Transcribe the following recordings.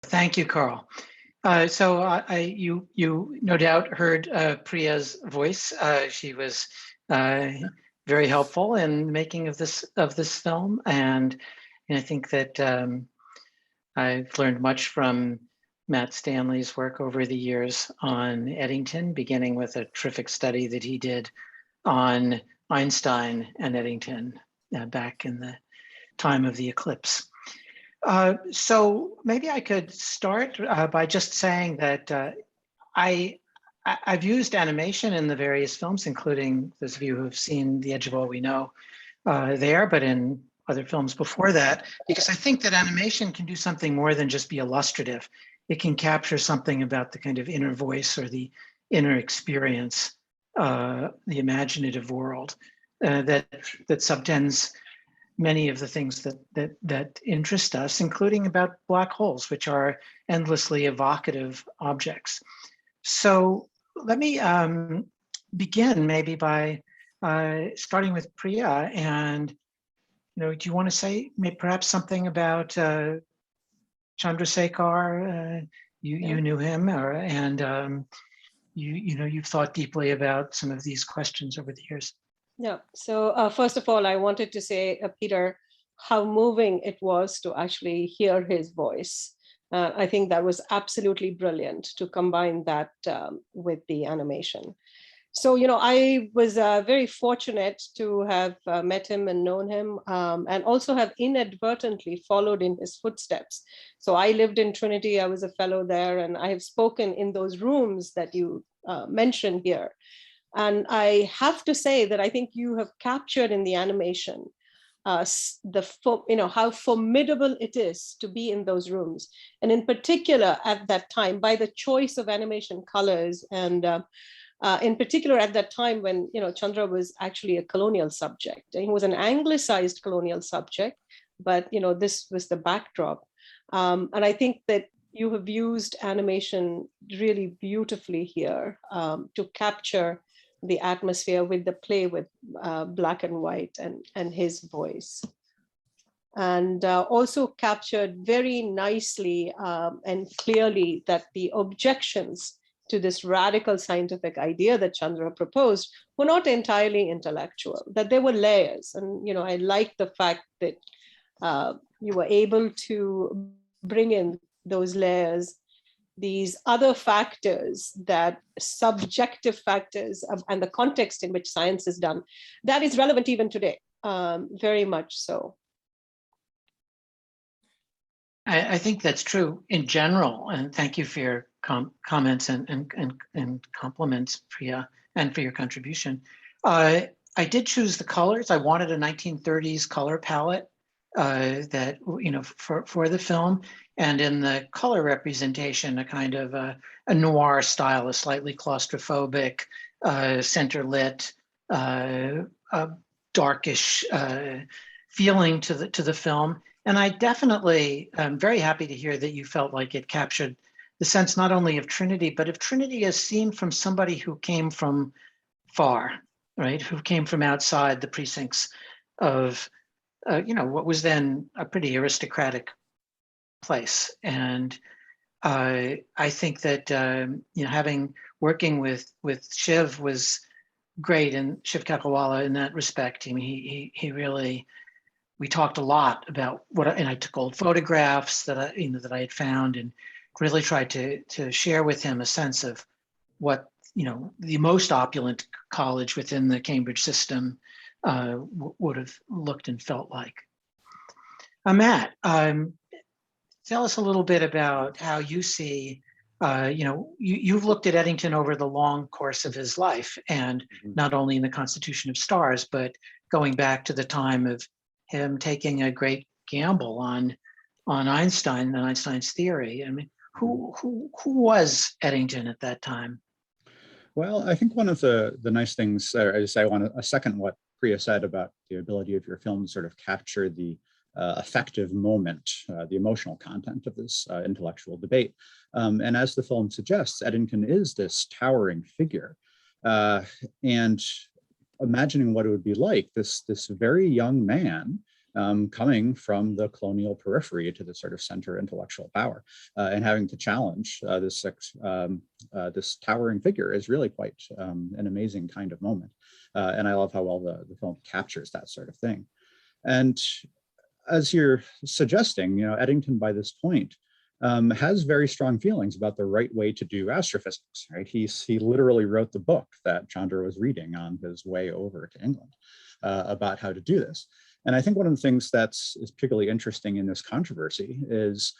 Thank you, Karl. You no doubt heard Priya's voice. She was very helpful in making of this film, and I think that I've learned much from Matt Stanley's work over the years on Eddington, beginning with a terrific study that he did on Einstein and Eddington back in the time of the eclipse. So maybe I could start by just saying that I've used animation in the various films, including those of you who have seen The Edge of All We Know there, but in other films before that, because I think that animation can do something more than just be illustrative. It can capture something about the kind of inner voice or the inner experience, the imaginative world that subtends many of the things that interest us, including about black holes, which are endlessly evocative objects. So let me begin maybe by starting with Priya. And do you want to say maybe perhaps something about Chandrasekhar? You knew him, and you've thought deeply about some of these questions over the years. Yeah, so first of all, I wanted to say, Peter, how moving it was to actually hear his voice. I think that was absolutely brilliant to combine that with the animation. So, I was very fortunate to have met him and known him, and also have inadvertently followed in his footsteps. So I lived in Trinity, I was a fellow there, and I have spoken in those rooms that you mentioned here. And I have to say that I think you have captured in the animation how formidable it is to be in those rooms. And in particular at that time, by the choice of animation colors, and in particular at that time when Chandra was actually a colonial subject. He was an anglicized colonial subject, but this was the backdrop. And I think that you have used animation really beautifully here to capture the atmosphere with the play with black and white and his voice. And also captured very nicely and clearly that the objections to this radical scientific idea that Chandra proposed were not entirely intellectual, that there were layers. And I like the fact that you were able to bring in those layers, these other factors, that subjective factors and the context in which science is done, that is relevant even today, very much so. I think that's true in general, and thank you for your comments and compliments, Priya, and for your contribution. I did choose the colors. I wanted a 1930s color palette that for the film, and in the color representation, a kind of a noir style, a slightly claustrophobic, center lit, darkish feeling to the film. And I definitely am very happy to hear that you felt like it captured the sense not only of Trinity, but of Trinity as seen from somebody who came from far, right? Who came from outside the precincts of what was then a pretty aristocratic place. And I think that working with Shiv was great, and Shiv Kakalwala in that respect. I mean, he really, we talked a lot about and I took old photographs that I had found, and really tried to share with him a sense of what the most opulent college within the Cambridge system would have looked and felt like. Matt, tell us a little bit about how you see, you've looked at Eddington over the long course of his life, and not only in the Constitution of Stars, but going back to the time of him taking a great gamble on Einstein and Einstein's theory. I mean, who was Eddington at that time? Well, I think one of the nice things, I want to second what Priya said about the ability of your film to sort of capture the affective moment, the emotional content of this intellectual debate. And as the film suggests, Eddington is this towering figure. And imagining what it would be like, this very young man coming from the colonial periphery to the sort of center intellectual power, and having to challenge this towering figure is really quite an amazing kind of moment. And I love how well the film captures that sort of thing. And as you're suggesting, Eddington by this point has very strong feelings about the right way to do astrophysics, right? He literally wrote the book that Chandra was reading on his way over to England about how to do this. And I think one of the things is particularly interesting in this controversy is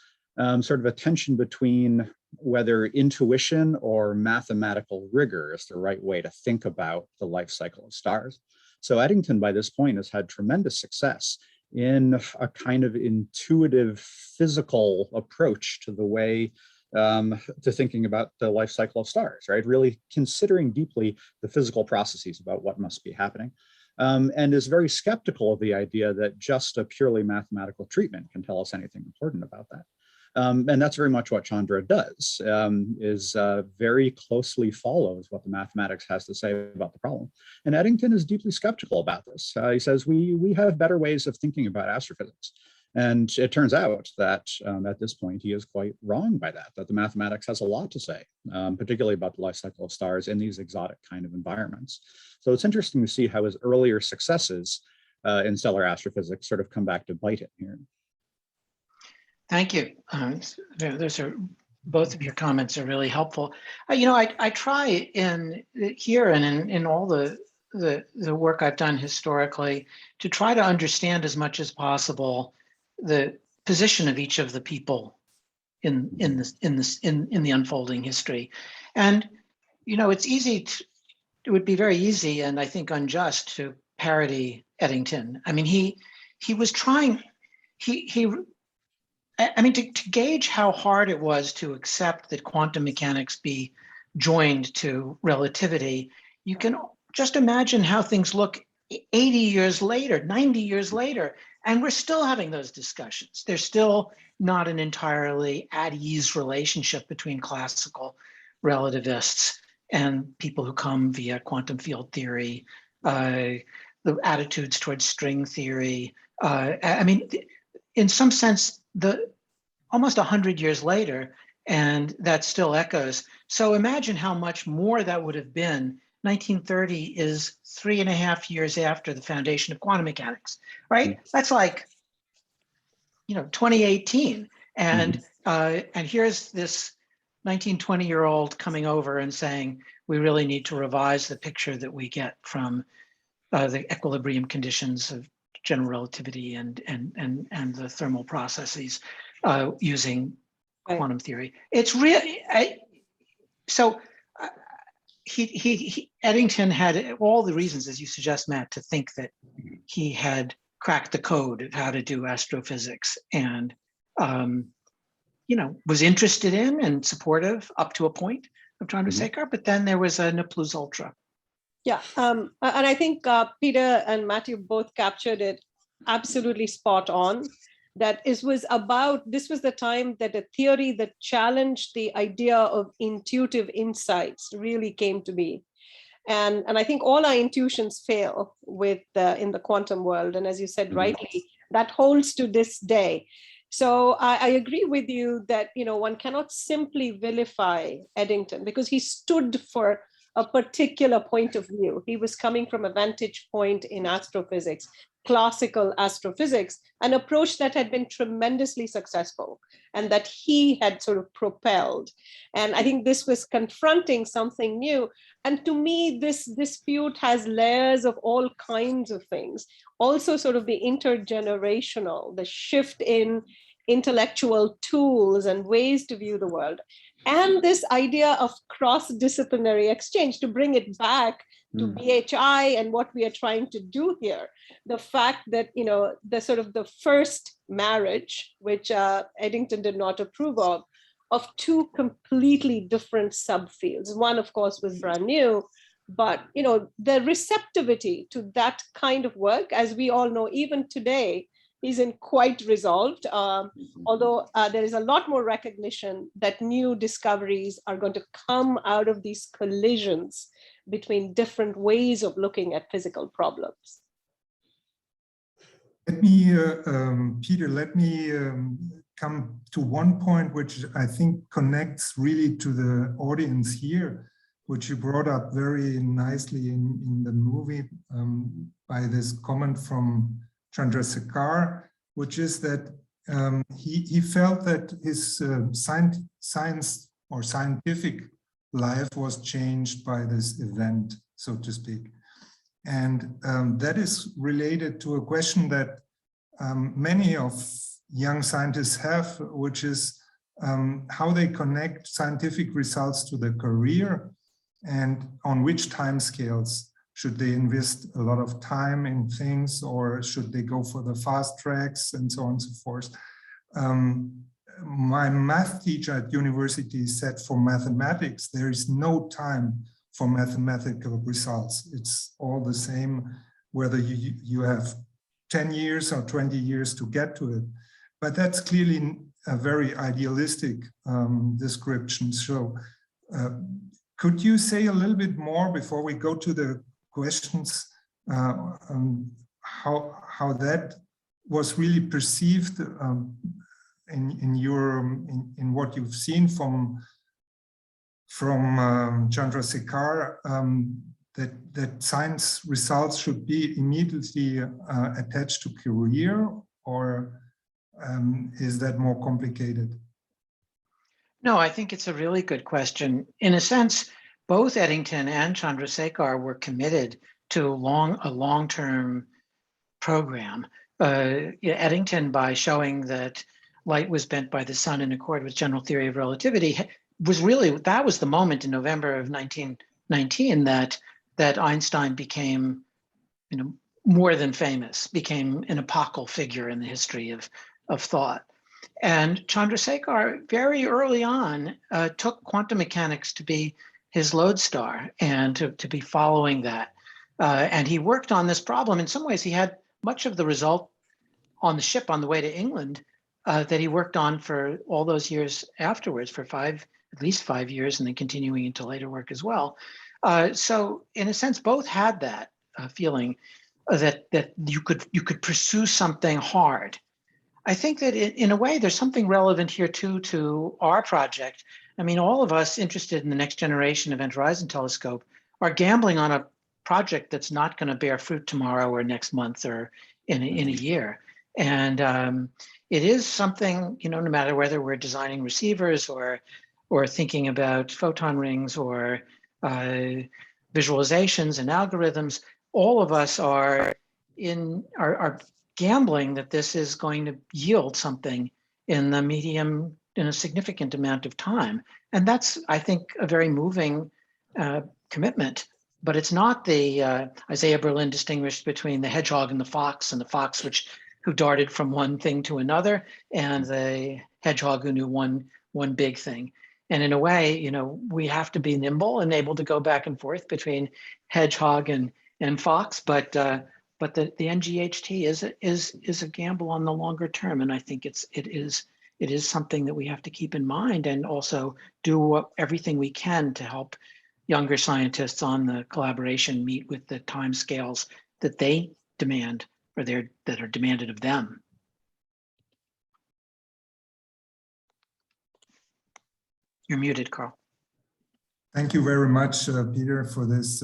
sort of a tension between whether intuition or mathematical rigor is the right way to think about the life cycle of stars. So Eddington by this point has had tremendous success in a kind of intuitive physical approach to the way to thinking about the life cycle of stars, right? Really considering deeply the physical processes about what must be happening. And is very skeptical of the idea that just a purely mathematical treatment can tell us anything important about that. And that's very much what Chandra does, is very closely follows what the mathematics has to say about the problem. And Eddington is deeply skeptical about this. He says, we have better ways of thinking about astrophysics. And it turns out that at this point, he is quite wrong by that the mathematics has a lot to say, particularly about the life cycle of stars in these exotic kind of environments. So it's interesting to see how his earlier successes in stellar astrophysics sort of come back to bite him here. Thank you. Both of your comments are really helpful. I try in here and in all the work I've done historically to try to understand as much as possible the position of each of the people in the unfolding history. And it's easy it would be very easy and I think unjust to parody Eddington. I mean, he was trying, to gauge how hard it was to accept that quantum mechanics be joined to relativity, you can just imagine how things look 80 years later, 90 years later, and we're still having those discussions. There's still not an entirely at ease relationship between classical relativists and people who come via quantum field theory, the attitudes towards string theory. In some sense, almost 100 years later, and that still echoes. So imagine how much more that would have been. 1930 is 3.5 years after the foundation of quantum mechanics, right? Mm-hmm. That's like, 2018. And and here's this 19, 20-year-old coming over and saying, we really need to revise the picture that we get from the equilibrium conditions of general relativity and the thermal processes using quantum theory. It's really, Eddington had all the reasons, as you suggest, Matt, to think that he had cracked the code of how to do astrophysics and, was interested in and supportive up to a point of Chandrasekhar, but then there was a ne plus ultra. Yeah, and I think Peter and Matthew both captured it absolutely spot on. That this was the time that a theory that challenged the idea of intuitive insights really came to be. And I think all our intuitions fail with in the quantum world. And as you said rightly, that holds to this day. So I agree with you that, one cannot simply vilify Eddington because he stood for a particular point of view. He was coming from a vantage point in astrophysics, classical astrophysics, an approach that had been tremendously successful and that he had sort of propelled. And I think this was confronting something new. And to me, this dispute has layers of all kinds of things. Also sort of the intergenerational, the shift in intellectual tools and ways to view the world. And this idea of cross-disciplinary exchange, to bring it back to BHI and what we are trying to do here. The fact that, the sort of the first marriage, which Eddington did not approve of two completely different subfields. One, of course, was brand new, but, the receptivity to that kind of work, as we all know, even today, isn't quite resolved, although there is a lot more recognition that new discoveries are going to come out of these collisions between different ways of looking at physical problems. Let me, Peter, let me come to one point which I think connects really to the audience here, which you brought up very nicely in the movie by this comment from Chandrasekhar, which is that he felt that his science or scientific life was changed by this event, so to speak. And that is related to a question that many of young scientists have, which is how they connect scientific results to their career and on which timescales. Should they invest a lot of time in things, or should they go for the fast tracks and so on and so forth? My math teacher at university said for mathematics, there is no time for mathematical results. It's all the same, whether you have 10 years or 20 years to get to it. But that's clearly a very idealistic description. So could you say a little bit more before we go to the questions, how that was really perceived in what you've seen from Chandrasekhar, that science results should be immediately attached to career, or is that more complicated? No, I think it's a really good question. In a sense, both Eddington and Chandrasekhar were committed to a long-term program. Eddington, by showing that light was bent by the sun in accord with general theory of relativity, that was the moment in November of 1919 that Einstein became, more than famous, became an epochal figure in the history of thought. And Chandrasekhar very early on took quantum mechanics to be his lodestar and to be following that. And he worked on this problem. In some ways, he had much of the result on the ship on the way to England that he worked on for all those years afterwards, for at least 5 years, and then continuing into later work as well. So in a sense, both had that feeling that you could pursue something hard. I think that in a way, there's something relevant here too to our project. I mean, all of us interested in the next generation Event Horizon Telescope are gambling on a project that's not going to bear fruit tomorrow or next month or in a year. And it is something, no matter whether we're designing receivers or thinking about photon rings or visualizations and algorithms, all of us are gambling that this is going to yield something in the medium, in a significant amount of time. And that's, I think, a very moving commitment. But it's not the Isaiah Berlin distinguished between the hedgehog and the fox who darted from one thing to another, and the hedgehog who knew one big thing. And in a way, we have to be nimble and able to go back and forth between hedgehog and fox. But the ngEHT is a gamble on the longer term, and I think it is something that we have to keep in mind, and also do everything we can to help younger scientists on the collaboration meet with the timescales that they demand, or that are demanded of them. You're muted, Karl. Thank you very much, Peter, for this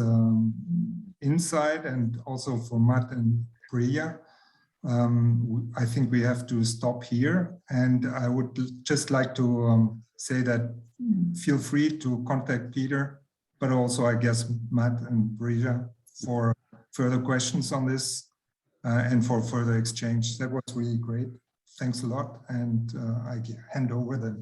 insight, and also for Matt and Priya. I think we have to stop here, and I would just like to say that feel free to contact Peter, but also, I guess, Matt and Priya for further questions on this and for further exchange. That was really great. Thanks a lot, and I hand over the